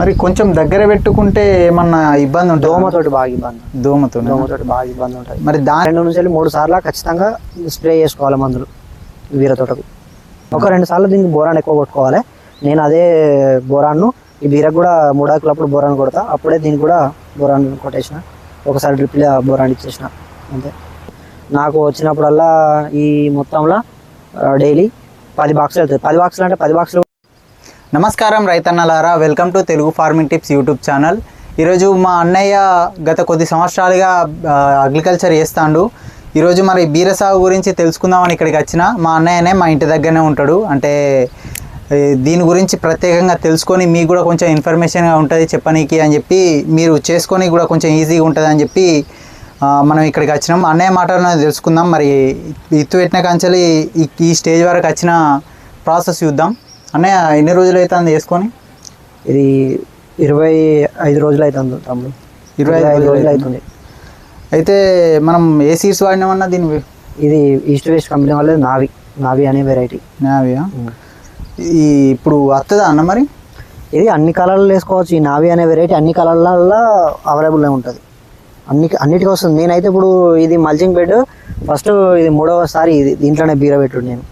మరి కొంచెం దగ్గర పెట్టుకుంటే ఏమన్నా ఇబ్బంది ఉంటుంది? దోమతోటి బాగా ఇబ్బంది, దోమతోటి బాగా ఇబ్బంది ఉంటుంది. మరి 2 నుంచి 3 సార్లు ఖచ్చితంగా స్ప్రే చేసుకోవాలి మందులు బీర తోటకు. ఒక 2 సార్లు దీనికి బోరాన్ ఎక్కువ కొట్టుకోవాలి. నేను అదే బోరాన్ను ఈ బీరకు కూడా 3 ఆకులప్పుడు బోరాన్ కొడతా, అప్పుడే దీనికి కూడా బోరాన్ కొట్టేసిన, ఒకసారి డ్రిప్లో బోరాన్ ఇచ్చేసిన అంతే. నాకు వచ్చినప్పుడల్లా ఈ మొత్తంలో డైలీ 10 బాక్సులు వెళ్తాయి. 10 బాక్సులు అంటే 10 బాక్సులు. నమస్కారం రైతన్నలారా, welcome to Telugu farming tips YouTube channel. ఈరోజు మా అన్నయ్య గత కొద్ది సంవత్సరాలుగా అగ్రికల్చర్ చేస్తాడు. ఈరోజు మరి బీర సాగు గురించి తెలుసుకుందామని ఇక్కడికి వచ్చిన. మా అన్నయ్యనే మా ఇంటి దగ్గరనే ఉంటాడు. అంటే దీని గురించి ప్రత్యేకంగా తెలుసుకొని మీకు కూడా కొంచెం ఇన్ఫర్మేషన్గా ఉంటుంది చెప్పనీకి అని చెప్పి, మీరు చేసుకొని కూడా కొంచెం ఈజీగా ఉంటుంది అని చెప్పి మనం ఇక్కడికి వచ్చినాం. అన్నయ్య మాటలను తెలుసుకుందాం. మరి ఇత్తు పెట్టిన కంచెలు ఈ స్టేజ్ వరకు వచ్చిన ప్రాసెస్ చూద్దాం. అన్నయ్య ఎన్ని రోజులు అవుతుంది వేసుకొని? ఇది 25 రోజులు అవుతుంది తమ్ముడు, 25 రోజులు అవుతుంది. అయితే మనం ఏ సీడ్స్ వాడినామన్నా దీన్ని? ఇది ఈస్ట్ వెస్ట్ కంపెనీ వాళ్ళది నావి అనే వెరైటీ. నావియా? ఈ ఇప్పుడు వస్తుందా అన్న? మరి ఇది అన్ని కలర్లు వేసుకోవచ్చు. ఈ నావి అనే వెరైటీ అన్ని కలర్లలో అవైలబుల్గా ఉంటుంది, అన్నిటికీ వస్తుంది. నేనైతే ఇప్పుడు ఇది మల్చింగ్ బెడ్ ఫస్ట్, ఇది 3వసారి ఇది దీంట్లోనే బీర పెట్టుడు. నేను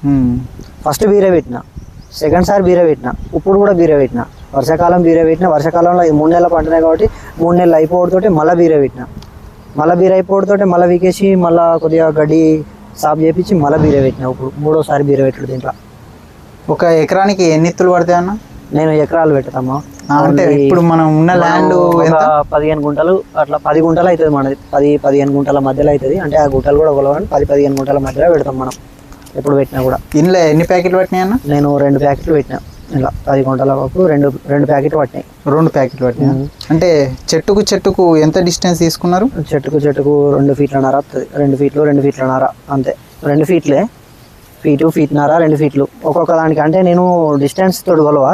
ఫస్ట్ బీర పెట్టిన, సెకండ్ సారి బీర పెట్టిన, ఇప్పుడు కూడా బీర పెట్టిన. వర్షాకాలం బీర పెట్టిన, వర్షాకాలంలో ఇది 3 నెలల పంటనే కాబట్టి 3 నెలలు అయిపోవడంతో మళ్ళీ బీర పెట్టిన, మళ్ళీ బీర అయిపోవడంతో మళ్ళీ వీకేసి మళ్ళీ కొద్దిగా గడ్డి సాఫ్ చేయించి మళ్ళీ బీర పెట్టిన. ఇప్పుడు 3వసారి బీర పెట్టుడు. దీంట్లో ఒక ఎకరానికి ఎన్ని ఇత్తులు పడతాయి అన్న? నేను ఎకరాలు పెడతామా అంటే ఇప్పుడు మనం ఉన్న ల్యాండ్ 15 గుంటలు అట్లా 10 గుంటలు అవుతుంది మనది. 10-15 గుంటల మధ్యలో అవుతుంది. అంటే ఆ గుంటలు కూడా కొలవని 10-15 గుంటల మధ్యలో పెడతాం మనం ఎప్పుడు పెట్టినా కూడా. ఇంట్లో ఎన్ని ప్యాకెట్లు పట్టినాయి అన్న? నేను 2 ప్యాకెట్లు పెట్టినా. ఇలా 10 గుంటల వరకు 2 ప్యాకెట్లు పట్టినాయి. 2 ప్యాకెట్లు పట్టినాయి. అంటే చెట్టుకు ఎంత డిస్టెన్స్ తీసుకున్నారు? చెట్టుకు 2 ఫీట్లన్నర వస్తుంది. 2 ఫీట్లు 2 ఫీట్లన్నర అంతే. 2 ఫీట్లే, ఫీట్న్నర 2 ఫీట్లు ఒక్కొక్క దానికి. అంటే నేను డిస్టెన్స్ తోటి కొలవా.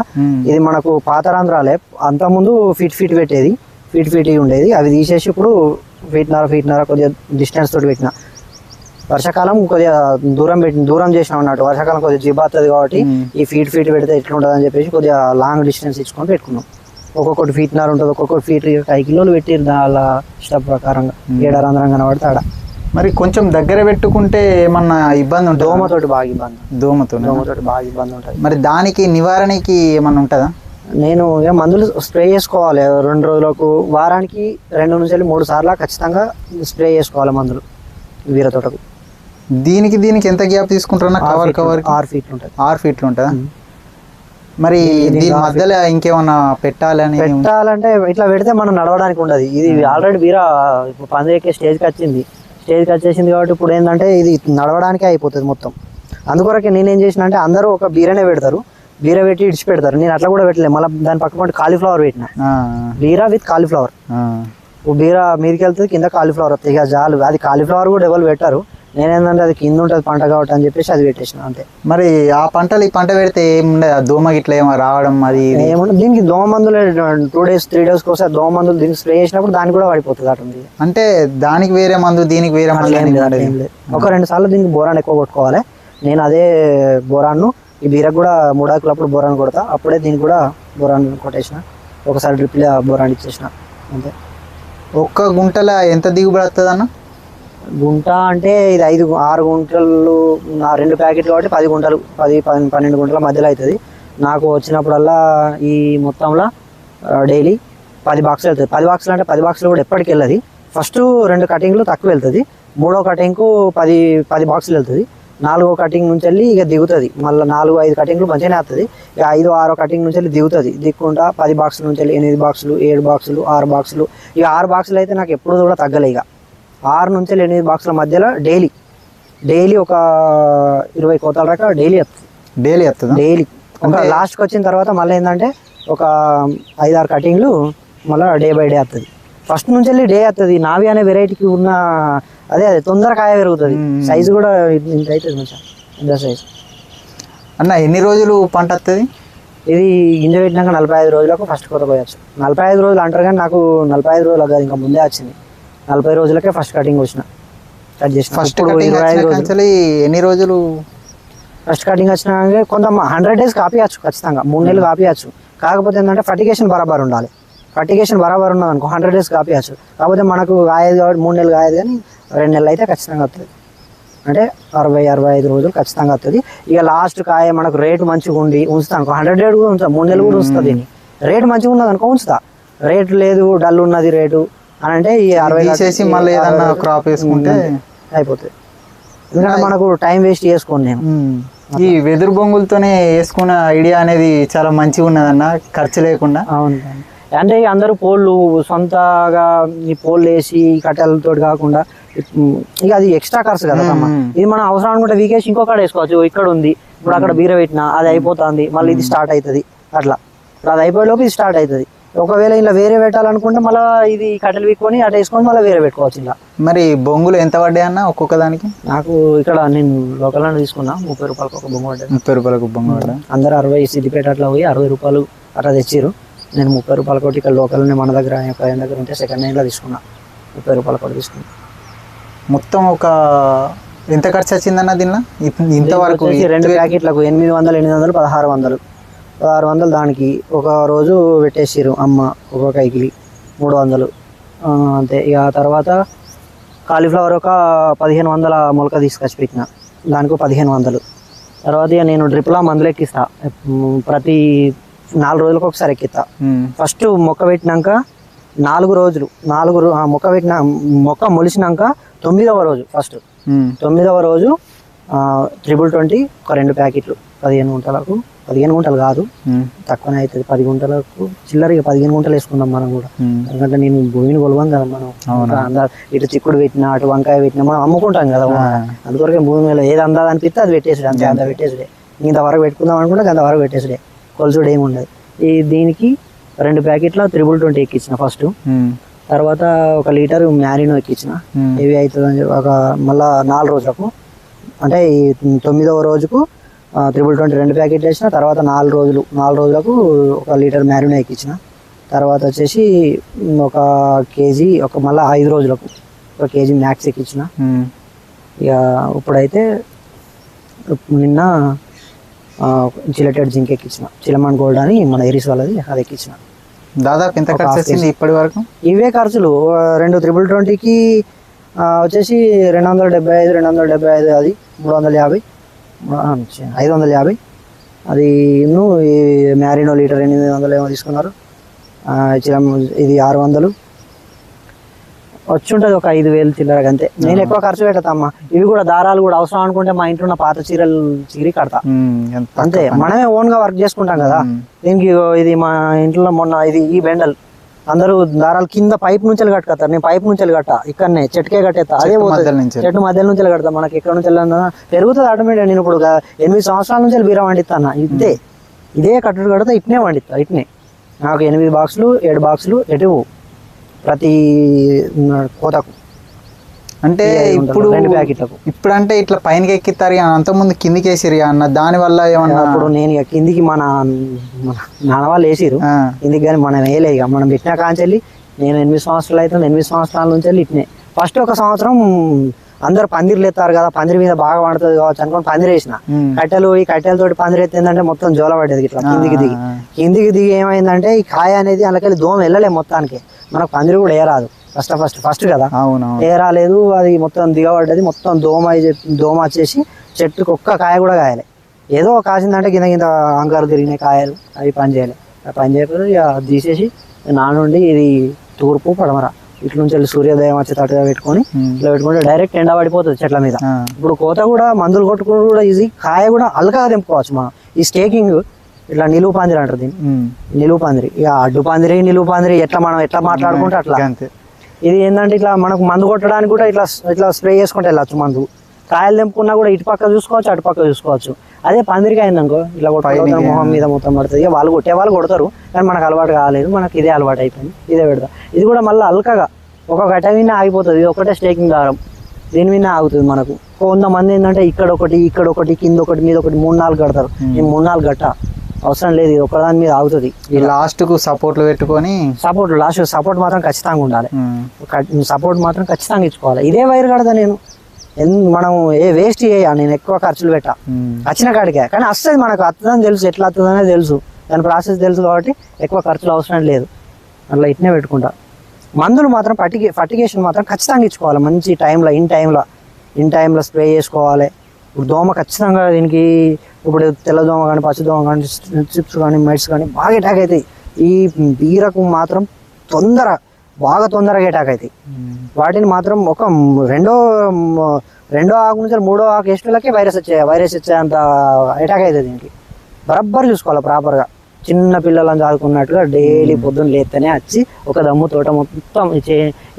ఇది మనకు పాత రంధ్రాలే, అంతకుముందు ఫీట్ పెట్టేది, ఫీట్ ఉండేది. అవి తీసేసి ఇప్పుడు ఫీట్న్నర కొద్దిగా డిస్టెన్స్ తోటి పెట్టిన. వర్షాకాలం కొద్దిగా దూరం చేసినాం అన్నట్టు. వర్షాకాలం కొద్దిగా జిబ్బవుతుంది కాబట్టి ఈ ఫీట్ పెడితే ఎట్లా ఉంటుంది అని చెప్పేసి కొద్దిగా లాంగ్ డిస్టెన్స్ ఇచ్చుకొని పెట్టుకున్నాం. ఒక్కొక్కటి ఫీట్న్నర ఉంటుంది, ఒక్కొక్కటి ఫీట్ 5 కిలోలు పెట్టిరు. దాని ఇష్ట ప్రకారంగా 7 రంధ్రం కనబడితే ఆడ. మరి కొంచెం దగ్గర పెట్టుకుంటే ఏమన్నా ఇబ్బంది ఉంటుంది? దోమతోటి బాగా ఇబ్బంది, దోమతోటి బాగా ఇబ్బంది ఉంటుంది. మరి దానికి నివారణకి ఏమన్నా ఉంటుందా? నేను మందులు స్ప్రే చేసుకోవాలి 2 రోజులకు, వారానికి 2 నుంచి 3 సార్లు ఖచ్చితంగా స్ప్రే చేసుకోవాలి మందులు బీర తోటకు. దీనికి ఎంత గ్యాప్ తీసుకుంటారన్నా? కవర్ 6 ఫీట్లు ఉంటుంది. 6 ఫీట్లు ఉంటుందా? మరి దీని మధ్యలో ఇంకేమన్నా పెట్టాలంటే ఇట్లా పెడితే మనం నడవడానికి ఉండదు. ఇది ఆల్రెడీ బీర ఇప్పుడు పందిరికే స్టేజ్కి వచ్చేసింది కాబట్టి ఇప్పుడు ఏంటంటే ఇది నడవడానికే అయిపోతుంది మొత్తం. అందుకొరకే నేనేం చేసిన అంటే, అందరూ ఒక బీరనే పెడతారు, బీర పెట్టి ఇడిచి పెడతారు. నేను అట్లా కూడా పెట్టలేదు. మళ్ళీ దాని పక్క కాలీఫ్లవర్ పెట్టిన, బీర విత్ కాలీఫ్లవర్. బీర మీదకి వెళ్తుంది, కింద కాలీఫ్లవర్ వస్తుంది. ఇక జాలు. అది కాలీఫ్లవర్ కూడా ఎవరు పెట్టారు. నేనేంటంటే అది కింద ఉంటుంది పంట కాబట్టి అని చెప్పేసి అది పెట్టేసిన అంతే. మరి ఆ పంటలు ఈ పంట పెడితే ఏముండదు? దోమ గిట్లా ఏమో రావడం అది ఏముండదు. దీనికి దోమ మందులు 2 డేస్ 3 డేస్ కోసం దోమ మందులు దీనికి స్ప్రే చేసినప్పుడు దానికి కూడా పడిపోతుంది అటు. అంటే దానికి వేరే మందు, దీనికి వేరే మందు ఏం లేదు. ఒక 2 సార్లు దీనికి బోరాన్ ఎక్కువ కొట్టుకోవాలి. నేను అదే బోరాన్ను ఈ బీరకు కూడా 3 ఆకులప్పుడు బోరాన్ కొడతా, అప్పుడే దీనికి కూడా బోరాన్ కొట్టేసిన, ఒకసారి డ్రిప్లో బోరాన్ ఇచ్చేసిన అంతే. ఒక్క గుంటల ఎంత దిగుబడి వస్తుంది అన్న? గుంట అంటే ఇది 6 గుంటలు, 2 ప్యాకెట్లు కాబట్టి 10 గుంటలు, 10-12 గుంటల మధ్యలో అవుతుంది. నాకు వచ్చినప్పుడల్లా ఈ మొత్తంలో డైలీ 10 బాక్సులు వెళ్తుంది. 10 బాక్సులు అంటే 10 బాక్సులు కూడా ఎప్పటికి వెళ్ళదు. ఫస్ట్ 2 కటింగ్లు తక్కువ వెళ్తుంది, 3వ కటింగ్కు 10 బాక్సులు వెళ్తుంది, 4వ కటింగ్ నుంచి వెళ్ళి ఇక దిగుతుంది. మళ్ళీ 4-5 కటింగ్లు మంచిగానే వస్తుంది. ఇక 5-6 కటింగ్ నుంచి వెళ్ళి దిగుతుంది. దిక్కుంటా 10 బాక్సుల నుంచి వెళ్ళి 8 బాక్సులు, 7 బాక్సులు, 6 బాక్సులు. ఇక 6 బాక్సులు అయితే నాకు ఎప్పుడు కూడా తగ్గలే. ఇక 6 నుంచి 8 బాక్సుల మధ్యలో డైలీ ఒక 20 కోతల దాకా డైలీ వస్తుంది. డైలీ ఒక లాస్ట్కి వచ్చిన తర్వాత మళ్ళీ ఏంటంటే ఒక 5-6 కటింగ్లు మళ్ళీ డే బై డే వస్తుంది. ఫస్ట్ నుంచి వెళ్ళి డే వస్తుంది. నావి అనే వెరైటీకి ఉన్న అదే తొందర కాయ పెరుగుతుంది. సైజు కూడా ఇంత అవుతుంది, మంచిగా ఇంత సైజు. అన్న ఎన్ని రోజులు పంట వస్తుంది? ఇది గింజ పెట్టినాక 45 రోజులకు ఫస్ట్ కోత పోయచ్చు. 45 రోజులు అంటారు కానీ నాకు 45 రోజులకు కాదు, ఇంకా ముందే వచ్చింది. 40 రోజులకే ఫస్ట్ కటింగ్ వచ్చిన, కట్ చేసిన. ఫస్ట్ ఎన్ని రోజులు ఫస్ట్ కటింగ్ వచ్చినా కొంత 100 డేస్ కాపీయచ్చు ఖచ్చితంగా, 3 నెలలు కాపీయచ్చు. కాకపోతే ఏంటంటే ఫర్టిగేషన్ బరాబర్ ఉండాలి. ఫర్టిగేషన్ బరాబర్ ఉన్నది అనుకో 100 days కాపేయచ్చు. కాకపోతే మనకు కాయదు కాబట్టి 3 నెలలు కాయదు, కానీ 2 నెలలు అయితే ఖచ్చితంగా వస్తుంది. అంటే 60-65 రోజులు ఖచ్చితంగా వస్తుంది. ఇక లాస్ట్ కాయ మనకు రేటు మంచిగా ఉండి ఉంచుతా అనుకో 100 days కూడా ఉంచుతా, 3 నెలలు కూడా ఉంచుతుంది. దీన్ని రేటు మంచిగా ఉన్నది అనుకో ఉంచుతా. రేటు లేదు, డల్ ఉన్నది రేటు అని అంటే ఈ 60 చేసి మళ్ళీ ఏదన్నా క్రాప్ వేసుకుంటే అయిపోతుంది. ఎందుకంటే మనకు టైం వేస్ట్ చేసుకోండి. నేను ఈ వెదురు బొంగులతోనే వేసుకున్న ఐడియా అనేది చాలా మంచిగా ఉన్నదన్న, ఖర్చు లేకుండా. అవును, అంటే అందరూ పోళ్ళు సొంతగా ఈ పోళ్ళు వేసి కట్టెలతో కాకుండా ఇక అది ఎక్స్ట్రా ఖర్చు కదా. ఇది మనం అవసరం అనుకుంటే వీకేసి ఇంకొకటి వేసుకోవచ్చు. ఇక్కడ ఉంది, ఇప్పుడు అక్కడ బీర పెట్టినా అది అయిపోతుంది, మళ్ళీ ఇది స్టార్ట్ అవుతుంది. అట్లా ఇప్పుడు అది అయిపోయేలోపు ఇది స్టార్ట్ అవుతుంది. ఒకవేళ ఇలా వేరే పెట్టాలనుకుంటే మళ్ళీ ఇది కట్టెలు వీక్కొని అటు వేసుకొని మళ్ళీ వేరే పెట్టుకోవచ్చు. ఇలా మరి బొంగులు ఎంత పడ్డాయి అన్న ఒక్కొక్క దానికి? నాకు ఇక్కడ నేను లోకల్ తీసుకున్నా 30 రూపాయలకు ఒక బొంగు పడ్డాయి. 30 రూపాయలకు బొంగు పడ్డా. అందరూ 60 సిద్దిపేట అట్లా పోయి 60 రూపాయలు అట్లా తెచ్చిరు. నేను 30 రూపాయల కోటి ఇక్కడ లోకల్ని మన దగ్గర ఆయన దగ్గర ఉంటే సెకండ్ హ్యాండ్లో తీసుకున్నా. 30 రూపాయల కోటి తీసుకున్నా. మొత్తం ఒక ఎంత ఖర్చు వచ్చిందన్న దీనిలో ఇంతవరకు? 2 ప్యాకెట్లకు 800, 1600 దానికి ఒక రోజు పెట్టేసిరు అమ్మ. ఒక కైకిలి 300 అంతే. ఇక తర్వాత కాలీఫ్లవర్ ఒక 1500 మొలక తీసుకొచ్చి పెట్టిన, దానికి 1500. తర్వాత ఇక నేను డ్రిప్లా మందులు ఎక్కిస్తా, ప్రతి 4 రోజులకు ఒకసారి ఎక్కిస్తా. ఫస్ట్ మొక్క పెట్టినాక 4 రోజులు మొక్క మొలిచినాక 9వ రోజు ఫస్ట్ 9వ రోజు 20 ఒక 2 ప్యాకెట్లు 15 గుంటలకు. 15 గుంటలు కాదు, తక్కువనే అవుతుంది. 10 గుంటలకు చిల్లర 15 గుంటలు వేసుకుందాం మనం కూడా. ఎందుకంటే నేను భూమిని కొలవం కదా మనం. అందరు ఇటు చిక్కుడు పెట్టినా, అటు వంకాయ పెట్టినా మనం అమ్ముకుంటాం కదా. అందుకొరకే భూమి మీద ఏది అందాది అనిపిస్తే అది పెట్టేసుడే, అంతే. అంత పెట్టేసుడే. ఇంతవరకు పెట్టుకుందాం అనుకుంటే అంతవరకు పెట్టేసుడే, కొలుసుడు ఏమి ఉండదు. దీనికి 2 ప్యాకెట్ల 20 ఎక్కించిన ఫస్ట్. తర్వాత 1 లీటర్ మ్యారినో ఎక్కించిన. ఇవి అవుతుంది ఒక మళ్ళా 4 రోజులకు, అంటే ఈ 9వ రోజుకు 20 2 ప్యాకెట్లు వేసిన. తర్వాత 4 రోజులకు 1 లీటర్ మ్యారినో ఎక్కించిన. తర్వాత వచ్చేసి 1 కేజీ మళ్ళీ 5 రోజులకు 1 కేజీ మ్యాక్స్ ఎక్కించిన. ఇక ఇప్పుడైతే నిన్న జిలెటెడ్ జింక్ ఎక్కించిన, చిలమాన్ గోల్డ్ అని మన ఎరిస్ వాళ్ళది, అది ఎక్కించిన. దాదాపు ఎంత ఖర్చు వచ్చింది ఇప్పటి వరకు? ఇవే ఖర్చులు 2 20కి వచ్చేసి 275, 275 అది 350, 550. అది ఈ మ్యారినో లీటర్ 800 ఏమో తీసుకున్నారు. ఇది 600 వచ్చి ఉంటుంది. ఒక 5000 చిల్లరగా అంతే. నేను ఎక్కువ ఖర్చు పెట్టామ్మా. ఇవి కూడా దారాలు కూడా అవసరం అనుకుంటే మా ఇంట్లో ఉన్న పాత చీరలు చిగిరి కడతా, అంతే. మనమే ఓన్ గా వర్క్ చేసుకుంటాం కదా. దీనికి ఇది మా ఇంట్లో మొన్న ఈ బెండల్ అందరూ దారాలు కింద పైప్ నుంచి కట్టుకత్తారు. నేను పైప్ నుంచి కట్టా, ఇక్కడనే చెట్టుకే కట్టేస్తా. అదే చెట్టు మధ్య నుంచి కడతా. మనకి ఎక్కడ నుంచి పెరుగుతుంది ఆటోమేటిక్. నేను ఇప్పుడు 8 సంవత్సరాల నుంచి బీర వండిస్తాను. ఇదే కట్టుడు కడితే ఇట్నే వండిస్తా. ఇట్నే నాకు 8 బాక్సులు 7 బాక్సులు ఎటు ప్రతి కోతకు. అంటే ఇప్పుడు 2 ప్యాకెట్లకు. ఇప్పుడు అంటే ఇట్లా పైనకి ఎక్కిస్తారు, అంతకుముందు కిందికి వేసిరు అన్న. దాని వల్ల ఏమన్నా ఇప్పుడు నేను ఇక కిందికి మన నాన్న వాళ్ళు వేసిరు కిందికి, కానీ మనం వేయలే. ఇక మనం పెట్టిన కాంచెల్లి నేను 8 సంవత్సరాలు అవుతుంది. 8 సంవత్సరాల నుంచి వెళ్ళి ఇట్నే. ఫస్ట్ 1 సంవత్సరం అందరు పందిర్లు ఎత్తారు కదా, పందిరి మీద బాగా పడుతుంది కావచ్చు అనుకోని పందిరి వేసిన. ఈ కట్టెలతోటి పందిరి ఎత్తిందంటే మొత్తం జోల పడేది. ఇట్లా కిందికి దిగి ఏమైందంటే ఈ కాయ అనేది అందులోకి దోమ వెళ్ళలే మొత్తానికి. మనకు పందిరి కూడా ఏరాదు ఫస్ట్ కదా. ఏరాలేదు, అది మొత్తం దిగబడ్డది. మొత్తం దోమ వచ్చేసి చెట్టుకు ఒక్క కాయ కూడా కాయలే. ఏదో కాసిందంటే కింద అంకారు తిరిగినాయి కాయలు, అవి పని చేయలే. పని చేయకపోతే ఇక తీసేసి నుండి ఇది తూర్పు పడమర ఇట్ల నుంచి వెళ్ళి సూర్యోదయం వచ్చి తట్టుగా పెట్టుకొని ఇట్లా పెట్టుకుంటే డైరెక్ట్ ఎండ పడిపోతుంది చెట్ల మీద. ఇప్పుడు కోత కూడా మందులు కొట్టుకోవడం కూడా ఈజీ, కాయ కూడా అల్కగా తెంపుకోవచ్చు మనం. ఈ స్టేకింగ్ ఇట్లా నిలువు పందిరి అంటారు దీన్ని, నిలువు పందిరి. ఇక అడ్డు పందిరి నిలువు పందిరి మనం ఎట్లా మాట్లాడుకుంటే అట్లా. ఇది ఏంటంటే ఇట్లా మనకు మందు కొట్టడానికి కూడా ఇట్లా స్ప్రే చేసుకుంటే వెళ్ళచ్చు. మందు కాయలు తెంపుకున్నా కూడా ఇటు పక్క చూసుకోవచ్చు, అటు పక్క చూసుకోవచ్చు. అదే పందిరికి అయిందనుకో ఇట్లా కొట్టుకుంటారు, మొహం మీద మొత్తం పడుతుంది. ఇక వాళ్ళు కొట్టే వాళ్ళు కొడతారు, కానీ మనకు అలవాటు కాలేదు. మనకి ఇదే అలవాటు అయిపోయింది, ఇదే పెడతా. ఇది కూడా మళ్ళీ అల్కగా ఒక గట్ట మీద ఆగిపోతుంది. ఇది ఒకటే స్టేకింగ్ దారం, దీని మీద ఆగుతుంది. మనకు 100 మంది ఏంటంటే ఇక్కడ ఒకటి కింద ఒకటి మీద ఒకటి 3-4 కడతారు. ఈ 3-4 గట్ట అవసరం లేదు, ఇది ఒకదాని మీద ఆగుతుంది. లాస్ట్ కు సపోర్ట్లు పెట్టుకొని లాస్ట్ సపోర్ట్ మాత్రం ఖచ్చితంగా ఉండాలి. సపోర్ట్ మాత్రం ఖచ్చితంగా ఇచ్చుకోవాలి. ఇదే వైర్ కడతా నేను. మనం వేస్ట్ చేయాలి. నేను ఎక్కువ ఖర్చులు పెట్టా వచ్చిన కాడికే, కానీ వస్తుంది మనకు. వస్తుందని తెలుసు, ఎట్లా వస్తుందనే తెలుసు. దాని ప్రాసెస్ తెలుసు కాబట్టి ఎక్కువ ఖర్చులు అవసరం లేదు. అట్లా ఇట్నే పెట్టుకుంటా. మందులు మాత్రం ఫర్టిగేషన్ మాత్రం ఖచ్చితంగా ఇచ్చుకోవాలి. మంచి టైంలో ఇన్ టైంలో స్ప్రే చేసుకోవాలి. ఇప్పుడు దోమ ఖచ్చితంగా దీనికి ఇప్పుడు తెల్లదోమ కానీ పచ్చదోమ కానీ చిప్స్ కానీ మైట్స్ కానీ బాగా అటాక్ అవుతాయి. ఈ బీరకు మాత్రం బాగా తొందరగా అటాక్ అవుతాయి. వాటిని మాత్రం ఒక రెండో ఆకు నుంచి మూడో ఆకు వేసేళ్ళకే వైరస్ వచ్చేంత అటాక్ అవుతుంది. దీనికి బరబ్బర్ చూసుకోవాలి ప్రాపర్గా. చిన్న పిల్లలను చదువుకున్నట్టుగా డైలీ పొద్దున్న లేస్తేనే వచ్చి ఒక దమ్ము తోట మొత్తం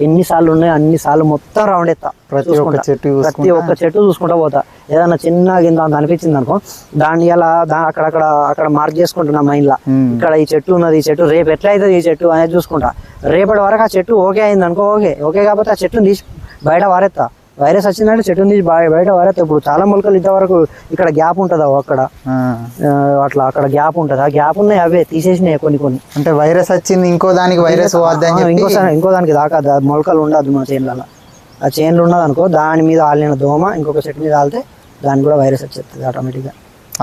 ఎన్నిసార్లు ఉన్నాయో అన్నిసార్లు మొత్తం రౌండ్ ఎత్తా. ప్రతి ఒక్క చెట్టు చూసుకుంటా పోతా. ఏదన్నా చిన్న గింత అంత అనిపించింది అనుకో దాన్ని ఇలా అక్కడ మార్క్ చేసుకుంటున్నా మైండ్ లా. ఇక్కడ ఈ చెట్టు ఉన్నది, ఈ చెట్టు రేపు ఎట్లా అవుతుంది ఈ చెట్టు అనేది చూసుకుంటా. రేపటి వరకు ఆ చెట్టు ఓకే అయింది అనుకో, ఓకే కాకపోతే ఆ చెట్టుని తీసి బయట వారెత్తా. వైరస్ వచ్చిందంటే చెట్టుని తీసి బయట వారెత్తా. ఇప్పుడు చాలా మొలకలు ఇంతవరకు ఇక్కడ గ్యాప్ ఉంటుందా అక్కడ అట్లా అక్కడ గ్యాప్ ఉంటుంది. ఆ గ్యాప్ ఉన్నాయి, అవే తీసేసినాయి కొన్ని. అంటే వైరస్ వచ్చింది ఇంకో దానికి వైరస్ ఇంకో దానికి దాకా మొలకలు ఉండదు మా చేనులలో. ఆ చేనులు ఉన్నది అనుకో దాని మీద ఆలిన దోమ ఇంకొక చెట్టు మీద ఆలితే దానికి కూడా వైరస్ వచ్చేస్తుంది ఆటోమేటిక్గా.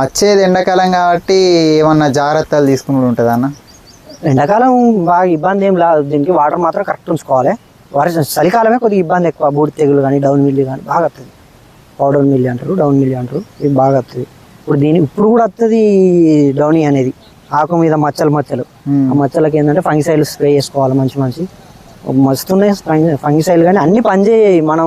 వచ్చేది ఎండాకాలం కాబట్టి ఏమన్నా జాగ్రత్తలు తీసుకుని ఉంటుంది అన్న? ఎండాకాలం బాగా ఇబ్బంది ఏం లేదు. దీనికి వాటర్ మాత్రం కరెక్ట్ ఉంచుకోవాలి. చలికాలమే కొద్దిగా ఇబ్బంది ఎక్కువ. బూడి తెగులు కానీ డౌన్ మిల్లీ కానీ బాగా వస్తుంది. పౌడర్ మిల్లీ అంటారు, డౌన్ మిల్లీ అంటారు. ఇది బాగా వస్తుంది. ఇప్పుడు కూడా వస్తుంది డౌనీ అనేది. ఆకు మీద మచ్చలు ఆ మచ్చలకి ఏంటంటే ఫంగిసైడ్ స్ప్రే చేసుకోవాలి. మంచి మస్తున్నాయి ఫంగిసైడ్. కానీ అన్ని పనిచేయాయి. మనం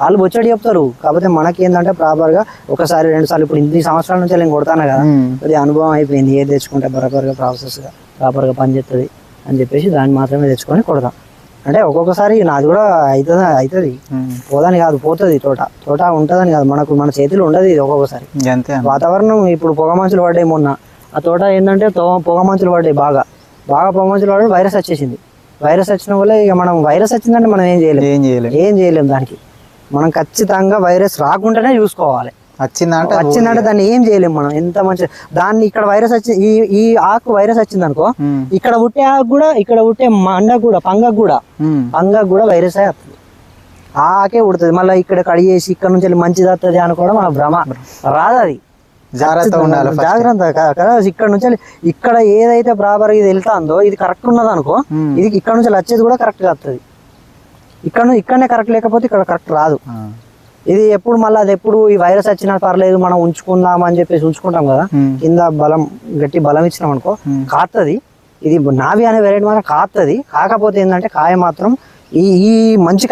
వాళ్ళు బొచ్చడి చెప్తారు, కాకపోతే మనకి ఏంటంటే ప్రాపర్గా ఒకసారి 2 సార్లు ఇప్పుడు ఇన్ని సంవత్సరాల నుంచి నేను కొడతాను కదా, అది అనుభవం అయిపోయింది. ఏది తెచ్చుకుంటే బరాబర్గా ప్రాపర్గా పనిచేస్తుంది అని చెప్పేసి దాన్ని మాత్రమే తెచ్చుకొని కొడతాం. అంటే ఒక్కొక్కసారి నాది కూడా అవుతుంది పోదని కాదు, పోతుంది. తోట ఉంటుందని కాదు, మన చేతిలో ఉండదు ఇది ఒక్కొక్కసారి. వాతావరణం ఇప్పుడు పొగ మంచులు పడ్డాయి మొన్న. ఆ తోట ఏంటంటే పొగ మంచులు పడ్డాయి, బాగా పొగ మంచులు పడ్డాయి. వైరస్ వచ్చేసింది. వైరస్ వచ్చిన వల్ల ఇక మనం వైరస్ వచ్చిందంటే మనం ఏం చేయలేము దానికి. మనం ఖచ్చితంగా వైరస్ రాకుండానే చూసుకోవాలి. వచ్చిందంటే దాన్ని ఏం చేయలేము మనం. ఎంత మంచి దాన్ని ఇక్కడ వైరస్ వచ్చి ఈ ఆకు వైరస్ వచ్చింది అనుకో, ఇక్కడ పుట్టే ఆకు కూడా, ఇక్కడ పుట్టే పంగకు కూడా వైరస్ వస్తుంది. ఆ ఆకే ఉడుతుంది. మళ్ళీ ఇక్కడ కడిగేసి ఇక్కడ నుంచి మంచిది వస్తుంది అనుకోవడం మన భ్రమ. రాదు అది. జాగ్రత్త కదా. ఇక్కడ నుంచి ఇక్కడ ఏదైతే ప్రాపర్ ఇది వెళ్తాందో ఇది కరెక్ట్ ఉన్నది అనుకో, ఇది ఇక్కడ నుంచి వచ్చేది కూడా కరెక్ట్ గా వస్తుంది. ఇక్కడనే కరెక్ట్ లేకపోతే ఇక్కడ కరెక్ట్ రాదు. ఇది ఎప్పుడు మళ్ళీ అది ఎప్పుడు ఈ వైరస్ వచ్చినా పర్లేదు మనం ఉంచుకుందాం అని చెప్పేసి ఉంచుకుంటాం కదా, కింద గట్టి బలం ఇచ్చినాం అనుకో కాస్తుంది. ఇది నావి అనే వెరైటీ మాత్రం కాస్తుంది. కాకపోతే ఏంటంటే కాయ మాత్రం ఈ మంచి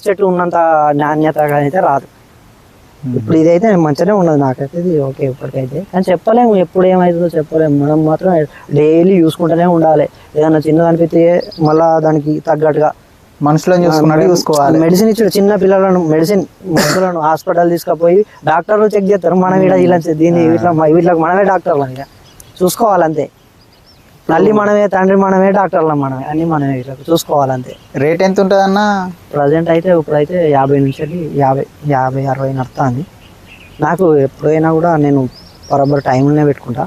చెట్టు ఉన్నంత నాణ్యత అయితే రాదు. ఇప్పుడు ఇదైతే మంచిగానే ఉన్నది నాకైతే, ఇది ఓకే ఇప్పటికైతే. కానీ చెప్పలేము ఎప్పుడు ఏమవుతుందో చెప్పలేము. మనం మాత్రం డైలీ చూసుకుంటూనే ఉండాలి. ఏదన్నా చిన్నది అనిపిస్తే మళ్ళా దానికి తగ్గట్టుగా మనుషులను చూసుకోవాలి. మెడిసిన్ ఇచ్చాడు చిన్న పిల్లలను, మందులను హాస్పిటల్ తీసుకుపోయి డాక్టర్లు చెక్ చేస్తారు. మనం వీటికి మనమే డాక్టర్లు ఇక చూసుకోవాలంతే. తల్లి మనమే, తండ్రి మనమే, డాక్టర్లు మనమే, అన్ని మనమే వీటికి చూసుకోవాలంతే. రేట్ ఎంత ఉంటుంది అన్న? ప్రజెంట్ అయితే ఇప్పుడైతే 50 నుంచి 50-60 నడుస్తుంది. నాకు ఎప్పుడైనా కూడా నేను బరాబర్ టైంలోనే పెట్టుకుంటా.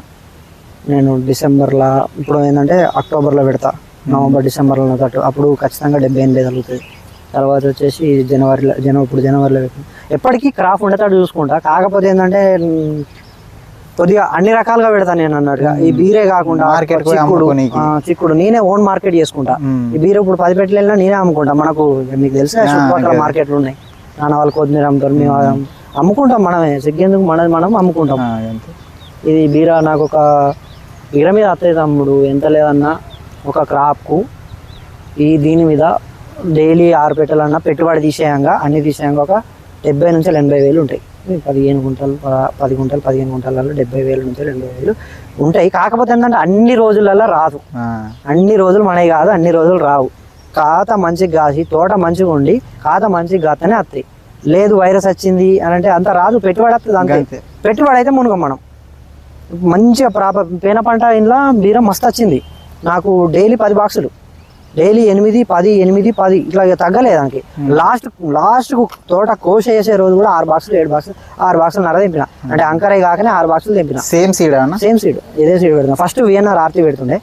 నేను డిసెంబర్లో ఇప్పుడు ఏంటంటే అక్టోబర్లో పెడతా, నవంబర్ డిసెంబర్లో తట్టు అప్పుడు ఖచ్చితంగా 70-80 కలుగుతుంది. తర్వాత వచ్చేసి జనవరిలో పెట్టుకుంటా. ఎప్పటికీ క్రాప్ ఉండేటట్టు చూసుకుంటా. కాకపోతే ఏంటంటే కొద్దిగా అన్ని రకాలుగా పెడతాను నేను అన్నట్టుగా. ఈ బీరే కాకుండా చిక్కుడు నేనే ఓన్ మార్కెట్ చేసుకుంటా. ఈ బీర ఇప్పుడు 10 పెట్టెలు వెళ్ళినా నేనే అమ్ముకుంటా. మనకు మీకు తెలిసిన చుట్టుపక్కల మార్కెట్లు ఉన్నాయి. నాన్న వాళ్ళు కొద్దిమీర అమ్ముతారు, మేము అమ్ముకుంటాం. మనమే సిగ్గేందుకు మనం అమ్ముకుంటాం. ఇది బీర నాకు ఒక బీర మీద వస్తుంది తమ్ముడు ఎంత లేదన్నా ఒక క్రాప్కు దీని మీద డైలీ 6 పెట్టెలన్నా పెట్టుబడి తీసేయంగా అన్ని తీసేయంగా ఒక 70 నుంచి 80 వేలు ఉంటాయి. 15 గుంటలు 15 గుంటలలో 70,000 నుంచి 80,000 ఉంటాయి. కాకపోతే ఏంటంటే అన్ని రోజులలో రాదు. అన్ని రోజులు మనవి కాదు, అన్ని రోజులు రావు. కాత మంచిగా కాసి తోట మంచిగా ఉండి కాత మంచిగా కాతనే వస్తాయి. లేదు వైరస్ వచ్చింది అని అంటే అంత రాదు. పెట్టుబడి వస్తుంది అంతే. పెట్టుబడి అయితే మునుగం మనం మంచిగా పేన పంట ఇంట్లో బీర మస్తు వచ్చింది. నాకు డైలీ 10 బాక్సులు, డైలీ 8-10 ఇట్లా తగ్గలేదు దానికి. లాస్ట్ తోట కోసేసే రోజు కూడా 6 బాక్సులు 6 బాక్సులు నర తెంపిన. అంటే అంకరే కాకనే 6 బాక్సులు తెంపిన. సేమ్ సీడ్ ఇదే సీడ్ పెడుతున్నా. ఫస్ట్ VNR ఆర్తి పెడుతుండే.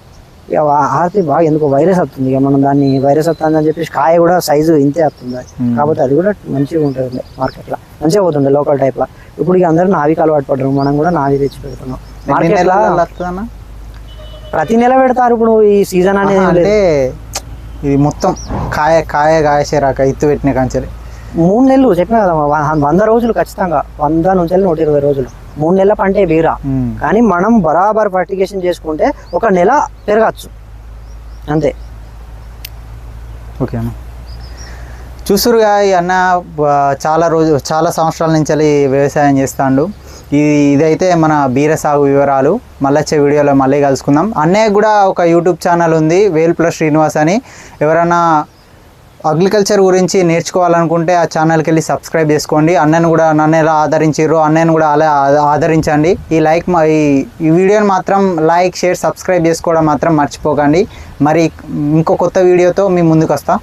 ఇక ఆర్తి బాగా ఎందుకో వైరస్ వస్తుంది. ఇక మనం దాన్ని వైరస్ వస్తుంది అని చెప్పేసి కాయ కూడా సైజు ఇంతే వస్తుంది. కాకపోతే అది కూడా మంచిగా ఉంటుంది మార్కెట్లో, మంచిగా పోతుండే లోకల్ టైప్లో. ఇప్పుడు ఇక అందరూ నావికి అలవాటు పడ్డారు, మనం కూడా నావి తెచ్చి పెడుతున్నాం. మార్కెట్లో ప్రతి నెల పెడతారు ఇప్పుడు ఈ సీజన్ అనేది ఏం లేదు. అంటే ఇది మొత్తం కాయసేరాక ఇత్తు పెట్టిన కంచెలు 3 నెలలు చెప్పిన కదా 100 రోజులు ఖచ్చితంగా 100 నుంచి 120 రోజులు 3 నెలల పంటే బీర. కానీ మనం బరాబర్ ఫర్టిగేషన్ చేసుకుంటే ఒక నెల పెరగచ్చు అంతే. ఓకే అన్న, చూస్తురుగా ఈ అన్న చాలా సంవత్సరాల నుంచి వ్యవసాయం చేస్తాడు. ఇదైతే మన బీర సాగు వివరాలు. మళ్ళీ వచ్చే వీడియోలో మళ్ళీ కలుసుకుందాం. అన్నయ్య కూడా ఒక యూట్యూబ్ ఛానల్ ఉంది, వేల్పుల శ్రీనివాస్ అని. ఎవరైనా అగ్రికల్చర్ గురించి నేర్చుకోవాలనుకుంటే ఆ ఛానల్కి వెళ్ళి సబ్స్క్రైబ్ చేసుకోండి. అన్నను కూడా నన్ను ఎలా ఆదరించారో అన్నను కూడా అలా ఆదరించండి. ఈ వీడియోని మాత్రం లైక్, షేర్, సబ్స్క్రైబ్ చేసుకోవడం మాత్రం మర్చిపోకండి. మరి ఇంకో కొత్త వీడియోతో మీ ముందుకు వస్తా.